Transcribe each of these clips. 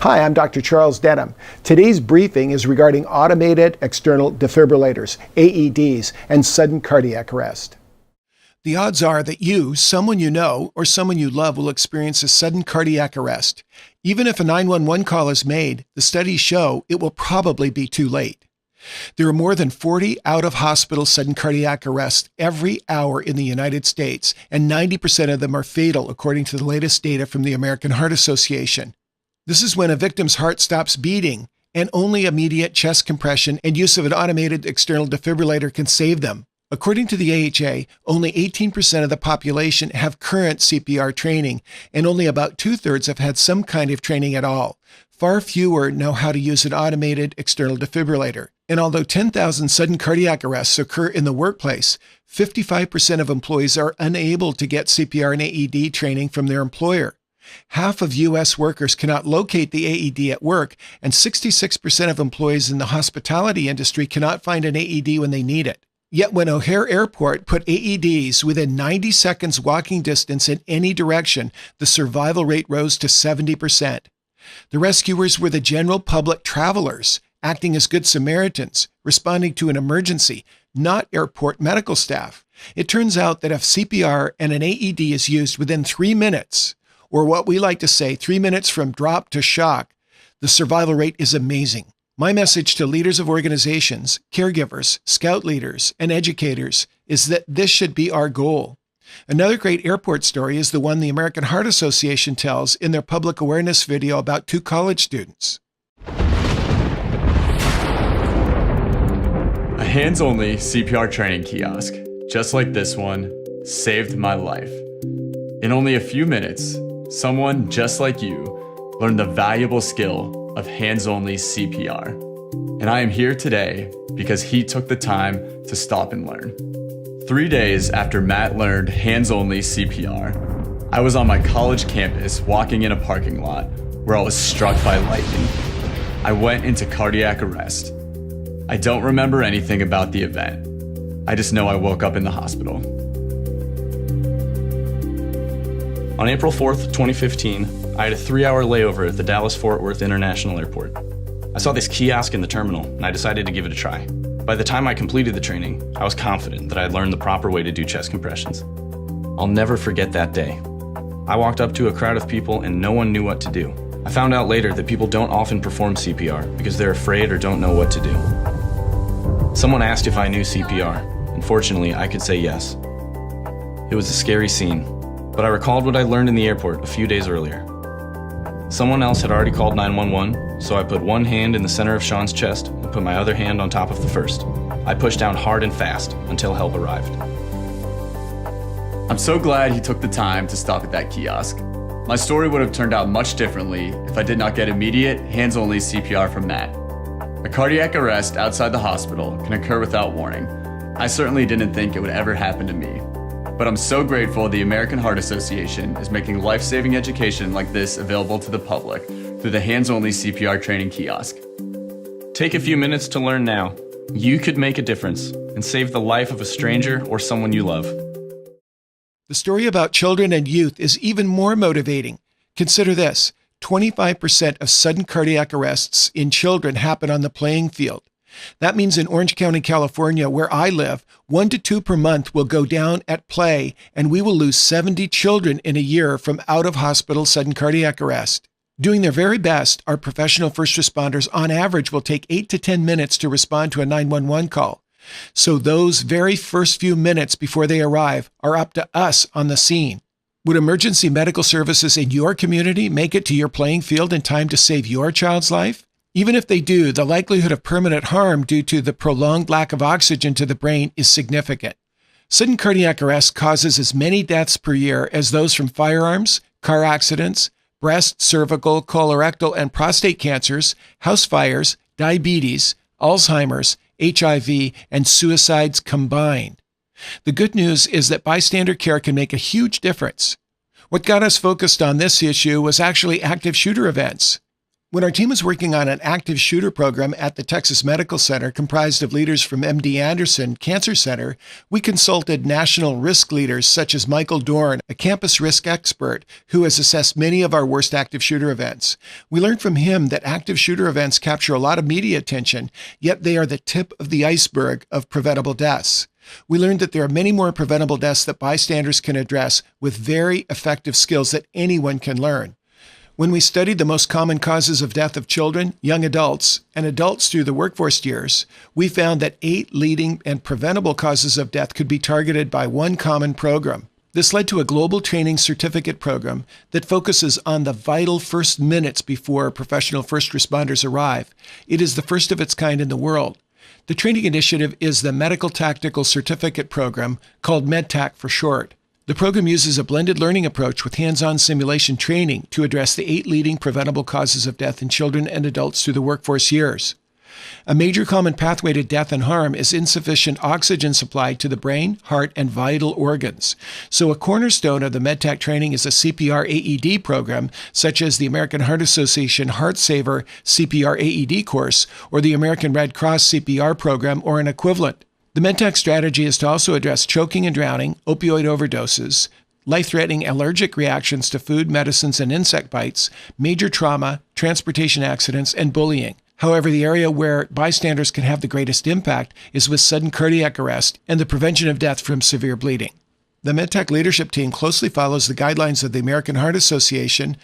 Hi, I'm Dr. Charles Denham. Today's briefing is regarding Automated External Defibrillators, AEDs, and sudden cardiac arrest. The odds are that you, someone you know, or someone you love will experience a sudden cardiac arrest. Even if a 911 call is made, the studies show it will probably be too late. There are more than 40 out-of-hospital sudden cardiac arrests every hour in the United States, and 90% of them are fatal, according to the latest data from the American Heart Association. This is when a victim's heart stops beating, and only immediate chest compression and use of an automated external defibrillator can save them. According to the AHA, only 18% of the population have current CPR training, and only about two-thirds have had some kind of training at all. Far fewer know how to use an automated external defibrillator. And although 10,000 sudden cardiac arrests occur in the workplace, 55% of employees are unable to get CPR and AED training from their employer. Half of U.S. workers cannot locate the AED at work, and 66% of employees in the hospitality industry cannot find an AED when they need it. Yet when O'Hare Airport put AEDs within 90 seconds walking distance in any direction, the survival rate rose to 70%. The rescuers were the general public travelers, acting as Good Samaritans, responding to an emergency, not airport medical staff. It turns out that if CPR and an AED is used within 3 minutes, or what we like to say, 3 minutes from drop to shock, the survival rate is amazing. My message to leaders of organizations, caregivers, scout leaders, and educators is that this should be our goal. Another great airport story is the one the American Heart Association tells in their public awareness video about 2 college students. A hands-only CPR training kiosk, just like this one, saved my life. In only a few minutes, someone just like you learned the valuable skill of hands-only CPR. And I am here today because he took the time to stop and learn. 3 days after Matt learned hands-only CPR, I was on my college campus walking in a parking lot where I was struck by lightning. I went into cardiac arrest. I don't remember anything about the event. I just know I woke up in the hospital. On April 4th, 2015, I had a 3-hour layover at the Dallas-Fort Worth International Airport. I saw this kiosk in the terminal, and I decided to give it a try. By the time I completed the training, I was confident that I had learned the proper way to do chest compressions. I'll never forget that day. I walked up to a crowd of people and no one knew what to do. I found out later that people don't often perform CPR because they're afraid or don't know what to do. Someone asked if I knew CPR, and fortunately I could say yes. It was a scary scene, but I recalled what I learned in the airport a few days earlier. Someone else had already called 911, so I put one hand in the center of Sean's chest and put my other hand on top of the first. I pushed down hard and fast until help arrived. I'm so glad he took the time to stop at that kiosk. My story would have turned out much differently if I did not get immediate, hands-only CPR from Matt. A cardiac arrest outside the hospital can occur without warning. I certainly didn't think it would ever happen to me. But I'm so grateful the American Heart Association is making life-saving education like this available to the public through the hands-only CPR training kiosk. Take a few minutes to learn now. You could make a difference and save the life of a stranger or someone you love. The story about children and youth is even more motivating. Consider this: 25% of sudden cardiac arrests in children happen on the playing field. That means in Orange County, California, where I live, 1 to 2 per month will go down at play, and we will lose 70 children in a year from out-of-hospital sudden cardiac arrest. Doing their very best, our professional first responders on average will take 8 to 10 minutes to respond to a 911 call. So those very first few minutes before they arrive are up to us on the scene. Would emergency medical services in your community make it to your playing field in time to save your child's life? Even if they do, the likelihood of permanent harm due to the prolonged lack of oxygen to the brain is significant. Sudden cardiac arrest causes as many deaths per year as those from firearms, car accidents, breast, cervical, colorectal, and prostate cancers, house fires, diabetes, Alzheimer's, HIV, and suicides combined. The good news is that bystander care can make a huge difference. What got us focused on this issue was actually active shooter events. When our team was working on an active shooter program at the Texas Medical Center comprised of leaders from MD Anderson Cancer Center, we consulted national risk leaders such as Michael Dorn, a campus risk expert who has assessed many of our worst active shooter events. We learned from him that active shooter events capture a lot of media attention, yet they are the tip of the iceberg of preventable deaths. We learned that there are many more preventable deaths that bystanders can address with very effective skills that anyone can learn. When we studied the most common causes of death of children, young adults, and adults through the workforce years, we found that 8 leading and preventable causes of death could be targeted by one common program. This led to a global training certificate program that focuses on the vital first minutes before professional first responders arrive. It is the first of its kind in the world. The training initiative is the Medical Tactical Certificate Program, called MedTac for short. The program uses a blended learning approach with hands-on simulation training to address the 8 leading preventable causes of death in children and adults through the workforce years. A major common pathway to death and harm is insufficient oxygen supply to the brain, heart, and vital organs. So a cornerstone of the MedTac training is a CPR AED program, such as the American Heart Association Heart Saver CPR AED course, or the American Red Cross CPR program, or an equivalent. The MedTac strategy is to also address choking and drowning, opioid overdoses, life-threatening allergic reactions to food, medicines, and insect bites, major trauma, transportation accidents, and bullying. However, the area where bystanders can have the greatest impact is with sudden cardiac arrest and the prevention of death from severe bleeding. The MedTac leadership team closely follows the guidelines of the American Heart Association,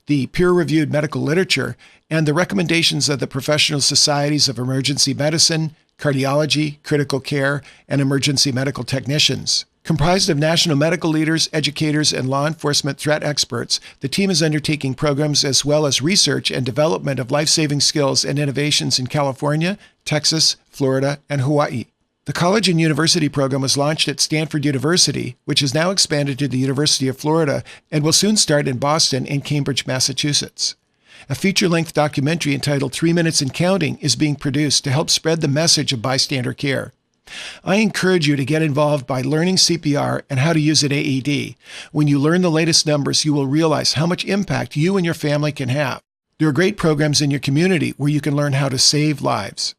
the peer-reviewed medical literature, and the recommendations of the professional societies of emergency medicine, cardiology, critical care, and emergency medical technicians. Comprised of national medical leaders, educators, and law enforcement threat experts, the team is undertaking programs as well as research and development of life-saving skills and innovations in California, Texas, Florida, and Hawaii. The college and university program was launched at Stanford University, which has now expanded to the University of Florida and will soon start in Boston and Cambridge, Massachusetts. A feature-length documentary entitled 3 Minutes and Counting is being produced to help spread the message of bystander care. I encourage you to get involved by learning CPR and how to use an AED. When you learn the latest numbers, you will realize how much impact you and your family can have. There are great programs in your community where you can learn how to save lives.